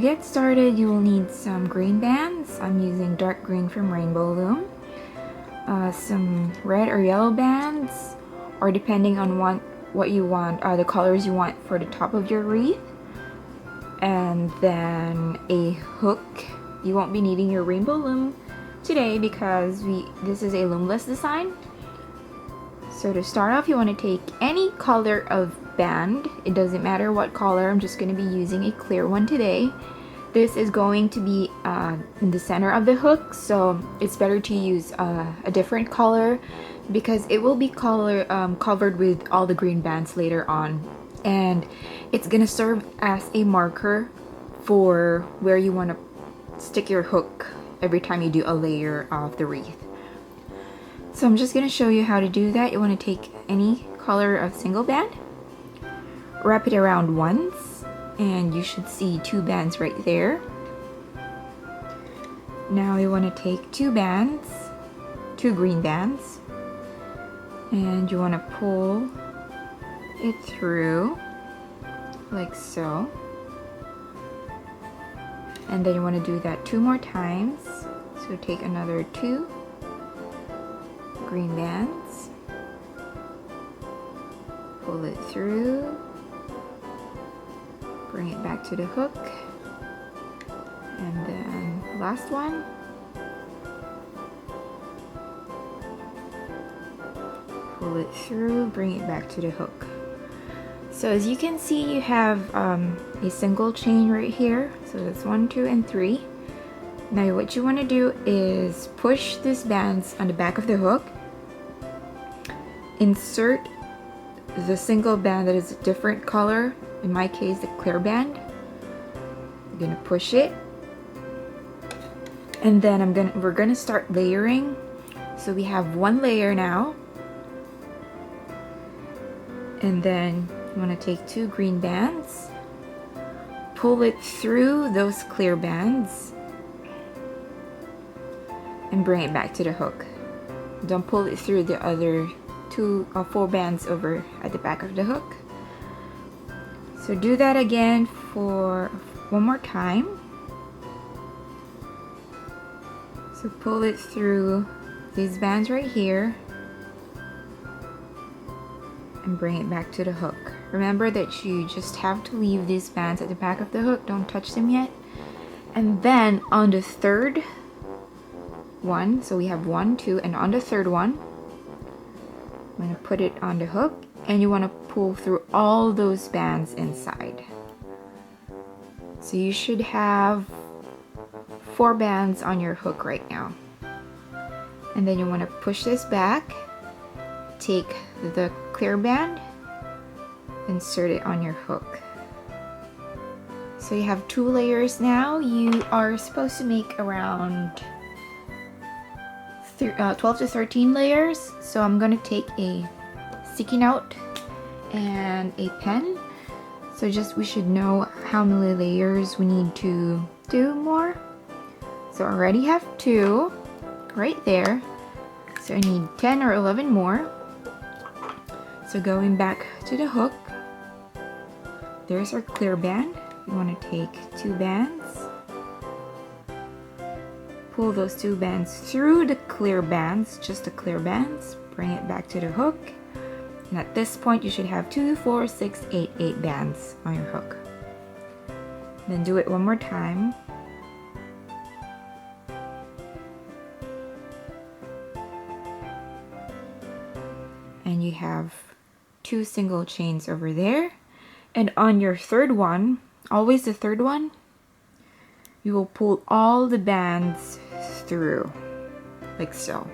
get started, you will need some green bands. I'm using dark green from Rainbow Loom. Some red or yellow bands, or depending on what you want, the colors you want for the top of your wreath. And then a hook. You won't be needing your Rainbow Loom today because this is a LoomLess design. So to start off, you want to take any color of band. It doesn't matter what color. I'm just going to be using a clear one today. This is going to be in the center of the hook, so it's better to use a different color because it will be covered with all the green bands later on, and it's gonna serve as a marker for where you want to stick your hook every time you do a layer of the wreath. So I'm just gonna show you how to do that. You want to take any color of single band, wrap it around once, and you should see 2 bands right there. Now you want to take 2 bands, 2 green bands, and you want to pull it through like so. And then you want to do that 2 more times. So take another 2 green bands, pull it through, bring it back to the hook, and then last one, pull it through, bring it back to the hook. So as you can see, you have a single chain right here. So that's 1, 2, and 3. Now what you want to do is push these bands on the back of the hook, insert the single band that is a different color, in my case the clear band. I'm gonna push it, and then we're gonna start layering. So we have 1 layer now, and then you want to take 2 green bands, pull it through those clear bands, and bring it back to the hook. Don't pull it through the other 2 or 4 bands over at the back of the hook. So do that again for 1 more time. So pull it through these bands right here and bring it back to the hook. Remember that you just have to leave these bands at the back of the hook, don't touch them yet. And then on the third one, so we have 1, 2, and on the third one, I'm going to put it on the hook, and you want to pull through all those bands inside. So you should have 4 bands on your hook right now. And then you want to push this back, take the clear band, insert it on your hook. So you have 2 layers now. You are supposed to make around 12 to 13 layers. So I'm going to take a sticky note and a pen. So we should know how many layers we need to do more. So I already have 2 right there. So I need 10 or 11 more. So going back to the hook, there's our clear band. You want to take 2 bands, pull those 2 bands through the clear bands, just the clear bands, bring it back to the hook. And at this point, you should have 2, 4, 6, 8 bands on your hook. Then do it 1 more time. And you have 2 single chains over there. And on your third one, always the third one, you will pull all the bands through, like so.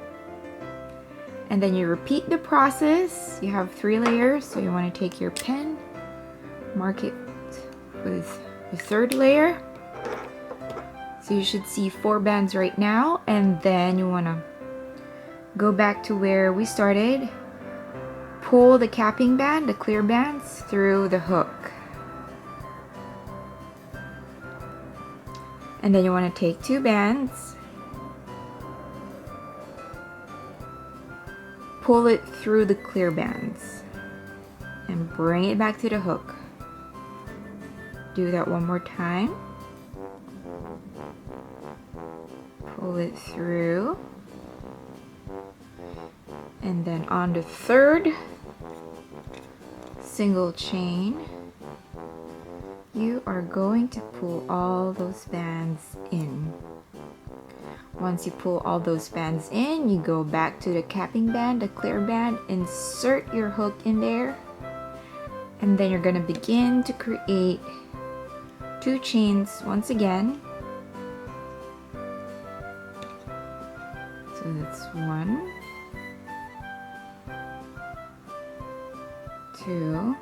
And then you repeat the process. You have 3 layers, so you want to take your pen, mark it with the 3rd layer. So you should see 4 bands right now, and then you want to go back to where we started. Pull the capping band, the clear bands, through the hook. And then you want to take 2 bands, pull it through the clear bands, and bring it back to the hook. Do that 1 more time. pull it through, and then on the third single chain, you are going to pull all those bands in. Once you pull all those bands in, you go back to the capping band, the clear band, insert your hook in there, and then you're gonna begin to create 2 chains once again. So that's 1, 2,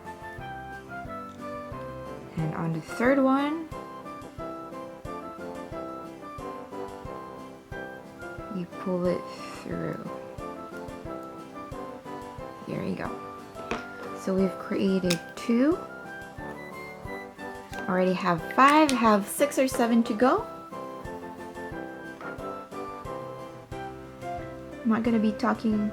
and on the third one, you pull it through. There you go. So we've created 2. Already have 5, have 6 or 7 to go. I'm not gonna be talking.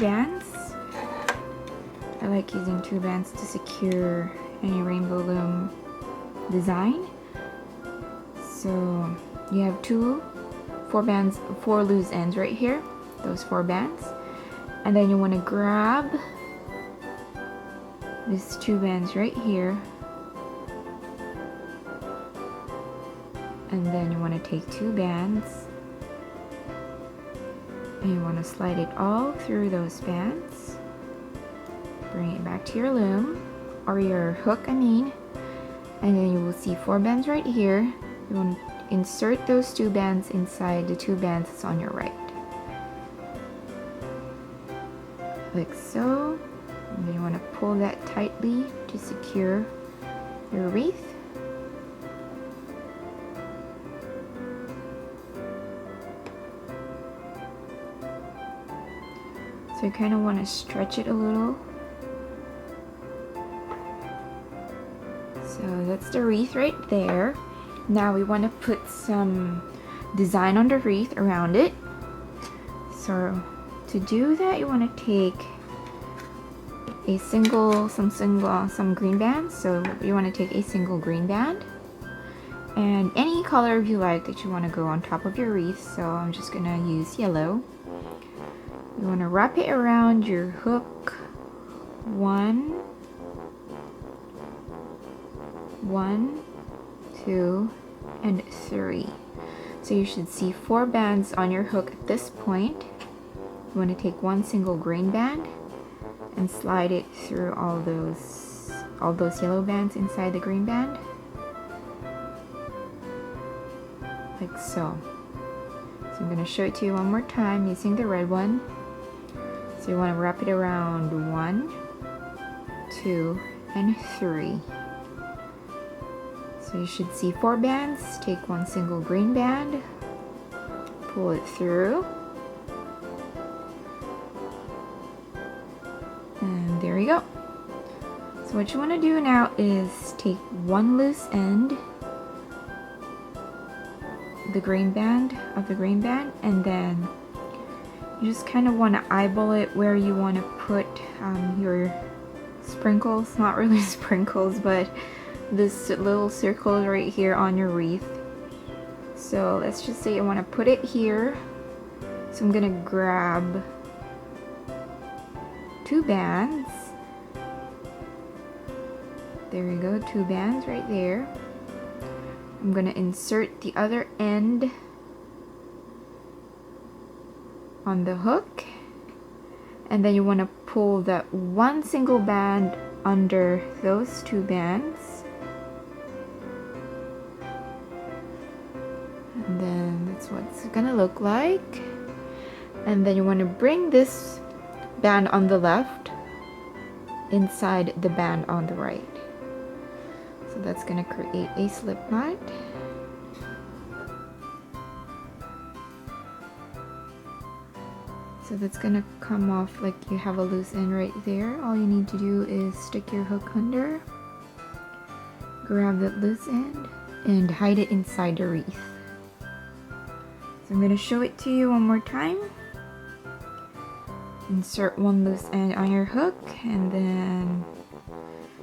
bands. I like using 2 bands to secure any rainbow loom design. So you have 4 loose ends right here, those 4 bands, and then you want to grab these 2 bands right here, and then you want to take 2 bands and you want to slide it all through those bands, bring it back to your loom or your hook, and then you will see 4 bands right here. You want to insert those 2 bands inside the 2 bands that's on your right, like so, and then you want to pull that tightly to secure your wreath. So you kind of want to stretch it a little. So that's the wreath right there. Now we want to put some design on the wreath around it. So to do that, you want to take some green bands. So you want to take a single green band and any color you like that you want to go on top of your wreath. So I'm just gonna use yellow. You want to wrap it around your hook. 1, 2, and 3. So you should see 4 bands on your hook at this point. You want to take 1 single green band and slide it through all those yellow bands inside the green band, like so. So I'm going to show it to you one more time using the red one. So you want to wrap it around 1, 2, and 3. So you should see 4 bands. Take 1 single green band, pull it through, and there you go. So what you want to do now is take 1 loose end, the green band, and then you just kind of want to eyeball it where you want to put your sprinkles. Not really sprinkles, but this little circle right here on your wreath. So let's just say I want to put it here. So I'm gonna grab 2 bands. There you go, 2 bands right there. I'm gonna insert the other end on the hook, and then you want to pull that 1 single band under those 2 bands, and then that's what it's gonna look like. And then you want to bring this band on the left inside the band on the right. So that's gonna create a slip knot. So that's gonna come off like you have a loose end right there. All you need to do is stick your hook under, grab that loose end, and hide it inside the wreath. So I'm gonna show it to you one more time. Insert 1 loose end on your hook, and then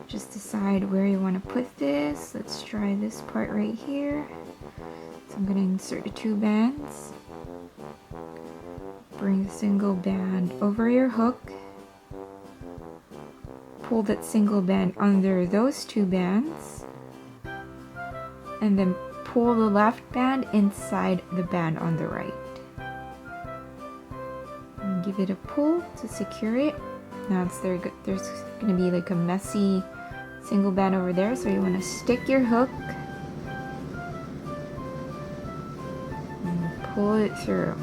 just decide where you want to put this. Let's try this part right here. So I'm gonna insert the 2 bands. Bring the single band over your hook, pull that single band under those 2 bands, and then pull the left band inside the band on the right. And give it a pull to secure it. Now there's going to be like a messy single band over there, so you want to stick your hook and pull it through.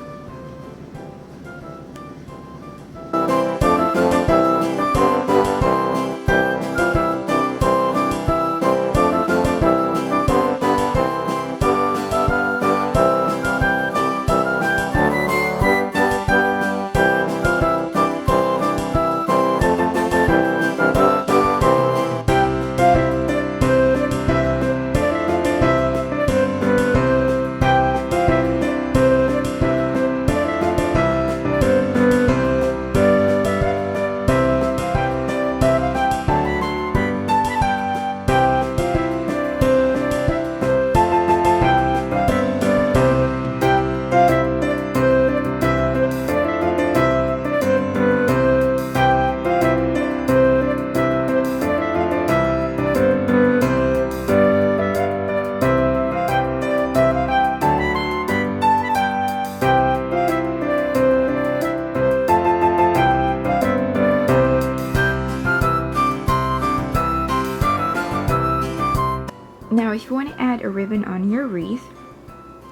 a ribbon on your wreath,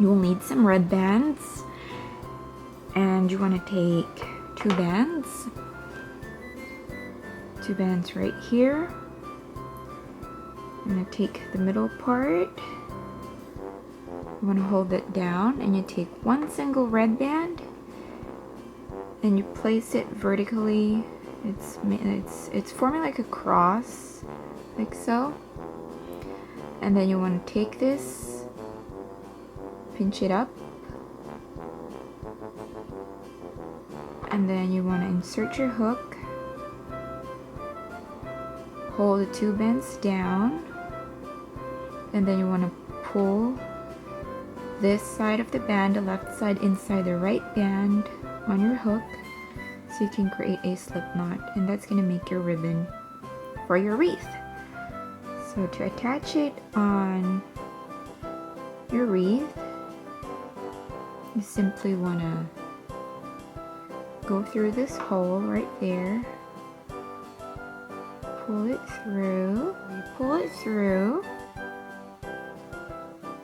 you will need some red bands, and you want to take two bands right here. I'm going to take the middle part, you want to hold it down, and you take one single red band and you place it vertically. It's forming like a cross, like so. And then you want to take this, pinch it up, and then you want to insert your hook, hold the two bands down, and then you want to pull this side of the band, the left side, inside the right band on your hook, so you can create a slip knot, and that's going to make your ribbon for your wreath. So to attach it on your wreath, you simply want to go through this hole right there, pull it through,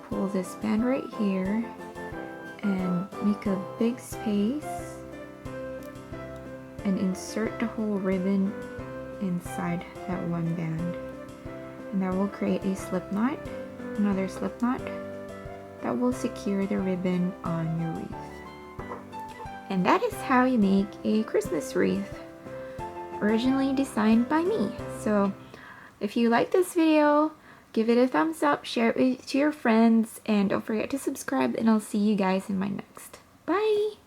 pull this band right here and make a big space and insert the whole ribbon inside that one band, and that will create a slip knot, another slip knot that will secure the ribbon on your wreath. And that is how you make a Christmas wreath, originally designed by me. So if you like this video, give it a thumbs up, share it to your friends, and don't forget to subscribe, and I'll see you guys in my next. Bye!